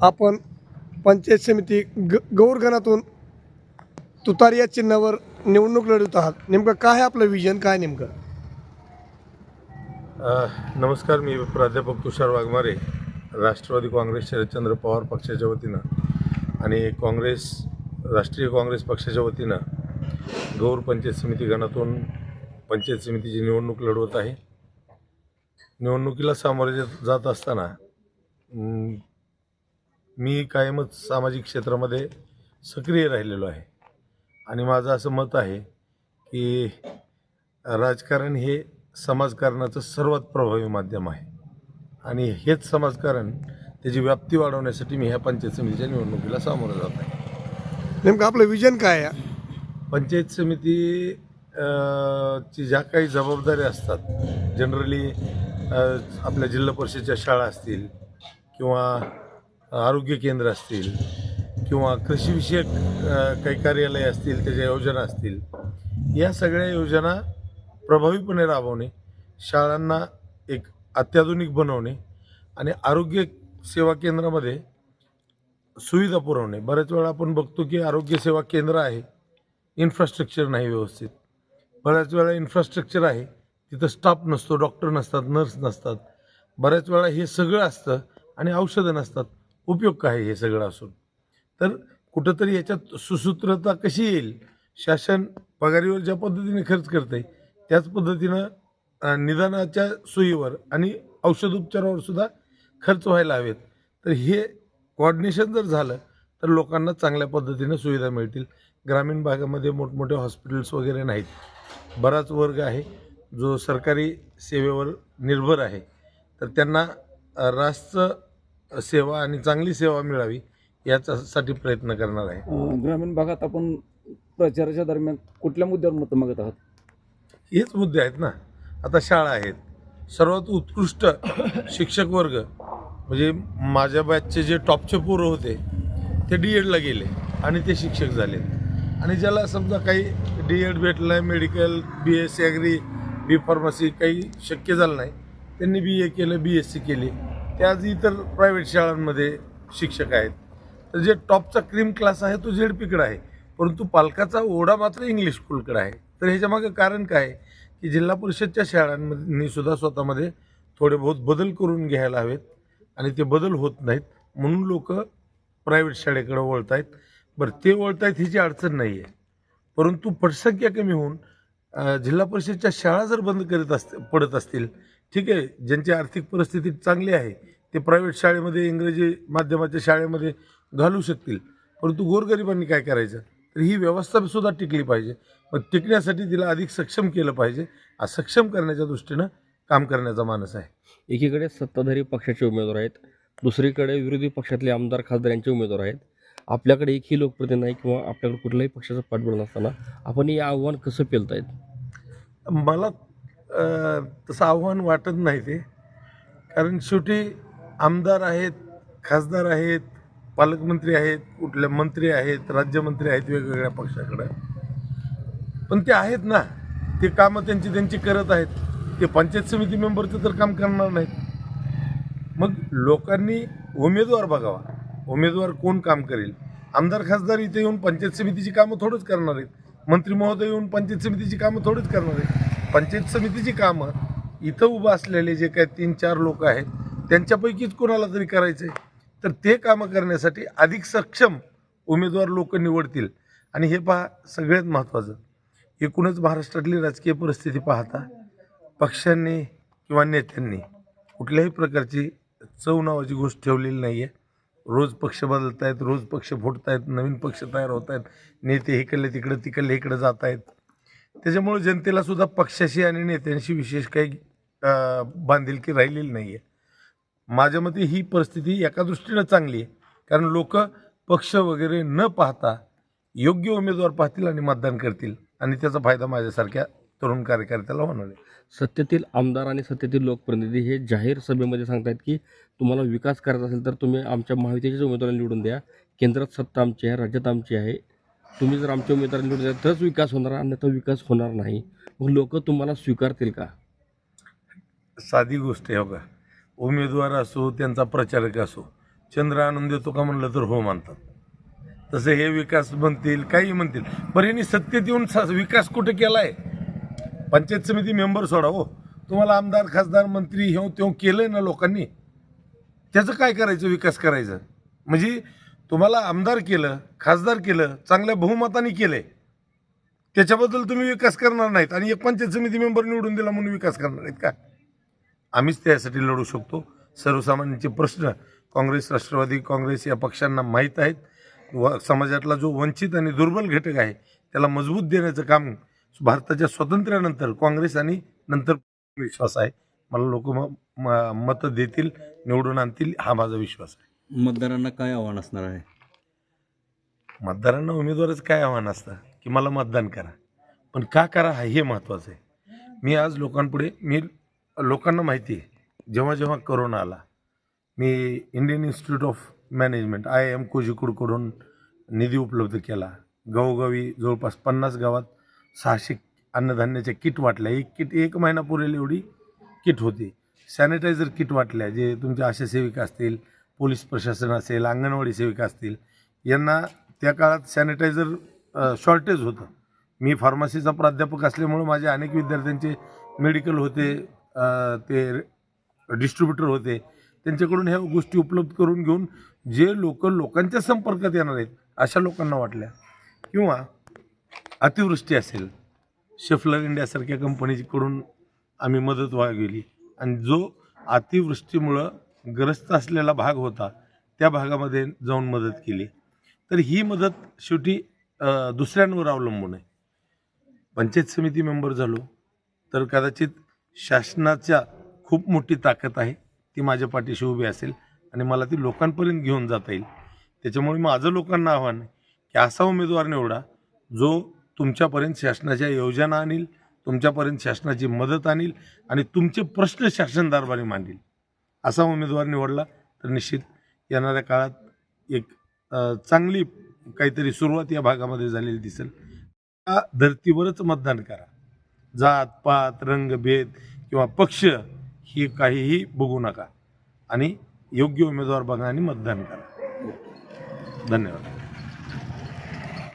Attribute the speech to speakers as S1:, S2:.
S1: आपण पंचायत समिती गौरगणातून तुतारी या चिन्हावर निवडणूक लढवत आहात. नेमकं काय आहे आपलं विजन, काय नेमकं?
S2: नमस्कार, मी प्राध्यापक तुषार वाघमारे, राष्ट्रवादी काँग्रेस शरदचंद्र पवार पक्षाच्या वतीनं आणि राष्ट्रीय काँग्रेस पक्षाच्या वतीनं गौर पंचायत समिती गणातून पंचायत समितीची निवडणूक लढवत आहे. निवडणुकीला सामोरे जात असताना मी कायमच सामाजिक क्षेत्रामध्ये सक्रिय राहिलेलो आहे आणि माझं असं मत आहे की राजकारण हे समाजकारणाचं सर्वात प्रभावी माध्यम आहे आणि हेच समाजकारण त्याची व्याप्ती वाढवण्यासाठी मी ह्या पंचायत समितीच्या निवडणुकीला सामोरं जात आहे.
S1: नेमकं आपलं विजन काय आहे?
S2: पंचायत समिती ची ज्या काही जबाबदाऱ्या असतात, जनरली आपल्या जिल्हा परिषदेच्या शाळा असतील किंवा आरोग्य केंद्र असतील किंवा कृषीविषयक काही कार्यालय असतील, त्याच्या योजना असतील, या सगळ्या योजना प्रभावीपणे राबवणे, शाळांना एक अत्याधुनिक बनवणे आणि आरोग्य सेवा केंद्रामध्ये सुविधा पुरवणे. बऱ्याच वेळा आपण बघतो की आरोग्य सेवा केंद्र आहे, इन्फ्रास्ट्रक्चर नाही व्यवस्थित. बऱ्याच वेळा इन्फ्रास्ट्रक्चर आहे, तिथं स्टाफ नसतो, डॉक्टर नसतात, नर्स नसतात. बऱ्याच वेळा हे सगळं असतं आणि औषधं नसतात. उपयोग काय हे सगळं असून? तर कुठंतरी याच्यात सुसूत्रता कशी येईल? शासन पगारीवर ज्या पद्धतीने खर्च करते त्याच पद्धतीनं निदानाच्या सोयीवर आणि औषधोपचारावर सुद्धा खर्च व्हायला हवेत. तर हे कोऑर्डिनेशन जर झालं तर लोकांना चांगल्या पद्धतीनं सुविधा मिळतील. ग्रामीण भागामध्ये मोठमोठे हॉस्पिटल्स वगैरे नाहीत. बराच वर्ग आहे जो सरकारी सेवेवर निर्भर आहे, तर त्यांना रास्त सेवा आणि चांगली सेवा मिळावी याच्यासाठी प्रयत्न करणार आहे.
S3: ग्रामीण भागात आपण प्रचाराच्या दरम्यान कुठल्या मुद्द्यावर मतं मागत आहात?
S2: हेच मुद्दे आहेत ना. आता शाळा आहेत, सर्वात उत्कृष्ट शिक्षक वर्ग म्हणजे माझ्या बॅचचे जे टॉपचे पोरं होते ते DEDला गेले आणि ते शिक्षक झाले. आणि ज्याला समजा काही DED भेटलं आहे, medical, BSc agri, B pharmacy काही शक्य झालं नाही, त्यांनी BA केलं, BSc केली, ते आज इतर प्रायव्हेट शाळांमध्ये शिक्षक आहेत. तर जे टॉपचा क्रीम क्लास आहे तो ZPकडे आहे, परंतु पालकाचा ओढा मात्र इंग्लिश स्कूलकडे आहे. तर ह्याच्यामागं कारण काय आहे की जिल्हा परिषदच्या शाळांनी सुद्धा स्वतःमध्ये थोडे बहुत बदल करून घ्यायला हवेत आणि ते बदल होत नाहीत, म्हणून लोक प्रायव्हेट शाळेकडे वळत आहेत. बरं, ते वळत आहेत ह्याची अडचण नाही आहे, परंतु पटसंख्या कमी होऊन जिल्हा परिषदच्या शाळा जर बंद पडत असतील, ठीक आहे, ज्यांची आर्थिक परिस्थिती चांगली आहे ते प्रायव्हेट शाळेमध्ये इंग्रजी माध्यमाच्या शाळेमध्ये घालू शकतील, परंतु गोरगरिबांनी काय करायचं? तर ही व्यवस्था सुद्धा टिकली पाहिजे. मग टिकण्यासाठी तिला अधिक सक्षम केलं पाहिजे. सक्षम करण्याच्या दृष्टीनं काम करण्याचा मानस आहे.
S4: एकीकडे सत्ताधारी पक्षाचे उमेदवार आहेत, दुसरीकडे विरोधी पक्षातले आमदार खासदार यांचे उमेदवार आहेत. आपल्याकडे एकही लोकप्रतिनिधी नाही किंवा आपल्याकडे कुठल्याही पक्षाचं पाठबळ नसताना आपण हे आव्हान कसं पेलतायत?
S2: मला तसं आव्हान वाटत नाही ते, कारण शेवटी आमदार आहेत, खासदार आहेत, पालकमंत्री आहेत, कुठले मंत्री आहेत, राज्यमंत्री आहेत वेगवेगळ्या पक्षाकडे, पण ते आहेत ना, ते कामं त्यांची करत आहेत. ते पंचायत समिती मेंबरचं तर काम करणार नाहीत. मग लोकांनी उमेदवार बघावा, उमेदवार कोण काम करेल. आमदार खासदार इथे येऊन पंचायत समितीची कामं थोडंच करणार आहेत, मंत्री महोदय येऊन पंचायत समितीची कामं थोडंच करणार आहेत. पंचायत समितीची कामं इथं उभं असलेले जे काही 3-4 लोक आहेत त्यांच्यापैकीच कोणाला तरी करायचं आहे, तर ते कामं करण्यासाठी अधिक सक्षम उमेदवार लोक निवडतील. आणि हे पहा, सगळ्यात महत्त्वाचं, एकूणच महाराष्ट्रातली राजकीय परिस्थिती पाहता पक्षांनी किंवा नेत्यांनी कुठल्याही प्रकारची चव नावाची गोष्ट ठेवलेली नाही आहे. रोज पक्ष बदलत आहेत, रोज पक्ष फुटत आहेत, नवीन पक्ष तयार होत आहेत, नेते इकडले तिकडे तिकडले इकडे जात आहेत. त्याच्यामुळे जनतेला सुद्धा पक्षाशी आणि नेत्यांशी विशेष काही बांधिलकी राहिलेली नाही आहे. माझ्या मते ही परिस्थिती एका दृष्टीनं चांगली आहे, कारण लोक पक्ष वगैरे न पाहता योग्य उमेदवार पाहतील आणि मतदान करतील आणि त्याचा फायदा माझ्यासारख्या तरुण कार्यकर्त्याला होणार आहे.
S4: सत्तेतील आमदार आणि सत्तेतील लोकप्रतिनिधी हे जाहीर सभेमध्ये सांगतायत की तुम्हाला विकास करायचा असेल तर तुम्ही आमच्या महायुतीच्याच उमेदवारांना निवडून द्या, केंद्रात सत्ता आमची आहे, राज्यात आमची आहे, तुम्ही जर आमच्या उमेदवारांना निवडून द्या तरच विकास होणार, अन्यथा विकास होणार नाही. मग लोक तुम्हाला स्वीकारतील का?
S2: साधी गोष्ट आहे बघा, उमेदवार असो त्यांचा प्रचारक असो, चंद्र आणून देतो का म्हणलं तर हो म्हणतात. तसं हे विकास म्हणतील काही म्हणतील, बरं यांनी सत्तेत येऊन विकास कुठे केलाय? पंचायत समिती मेंबर सोडा हो, तुम्हाला आमदार खासदार मंत्री हे तेव्हा केलंय ना लोकांनी, त्याचं काय करायचं? विकास करायचं म्हणजे तुम्हाला आमदार केलं, खासदार केलं, चांगल्या बहुमताने केलंय, त्याच्याबद्दल तुम्ही विकास करणार नाहीत आणि एक पंचायत समिती मेंबर निवडून दिला म्हणून विकास करणार नाहीत का? आम्हीच त्यासाठी लढू शकतो. सर्वसामान्यांचे प्रश्न काँग्रेस, राष्ट्रवादी काँग्रेस या पक्षांना माहीत आहेत. समाजातला जो वंचित आणि दुर्बल घटक आहे त्याला मजबूत देण्याचं काम भारताच्या स्वातंत्र्यानंतर काँग्रेस आणि नंतर विश्वास आहे. मला लोक मतं देतील, निवडून आणतील, हा माझा विश्वास आहे.
S5: मतदारांना काय आव्हान असणार आहे?
S2: मतदारांना उमेदवारच काय आव्हान असतं की मला मतदान करा, पण का करा हे महत्त्वाचं आहे. मी आज लोकांना माहिती आहे, जेव्हा जेव्हा करोना आला, मी Indian Institute of Management IIM कोझिकोडकडून निधी उपलब्ध केला. गावोगावी जवळपास 50 गावात 600 अन्नधान्याच्या किट वाटल्या. एक किट 1 महिना पुरेल एवढी किट होती. सॅनिटायझर किट वाटल्या, जे तुमच्या आशा सेविका असतील, पोलीस प्रशासन असेल, अंगणवाडी सेविका असतील, यांना त्या काळात सॅनिटायझर शॉर्टेज होतं. मी फार्मसीचा प्राध्यापक असल्यामुळे माझे अनेक विद्यार्थ्यांचे मेडिकल होते, ते डिस्ट्रीब्युटर होते, त्यांच्याकडून ह्या गोष्टी उपलब्ध करून घेऊन जे लोकांच्या संपर्कात येणार आहेत अशा लोकांना वाटल्या. किंवा अतिवृष्टी असेल, शेफलर इंडियासारख्या कंपनीकडून आम्ही मदत गेली आणि जो अतिवृष्टीमुळं ग्रस्त असलेला भाग होता त्या भागामध्ये जाऊन मदत केली. तर ही मदत शेवटी दुसऱ्यांवर अवलंबून आहे. पंचायत समिती मेंबर झालो तर कदाचित शासनाच्या खूप मोठी ताकद आहे, ती माझ्या पाठीशी उभी असेल आणि मला ती लोकांपर्यंत घेऊन जाता येईल. त्याच्यामुळे माझं लोकांना आव्हान आहे की असा उमेदवार निवडा जो तुमच्यापर्यंत शासनाच्या योजना आणील, तुमच्यापर्यंत शासनाची मदत आणील आणि तुमचे प्रश्न शासन दरबारी मांडील. असा उमेदवार निवडला तर निश्चित येणाऱ्या काळात एक चांगली काहीतरी सुरुवात या भागामध्ये झालेली दिसेल. त्या धर्तीवरच मतदान करा. जात पात रंगभेद किंवा पक्ष ही काहीही बघू नका आणि योग्य उमेदवार बघा आणि मतदान करा. धन्यवाद.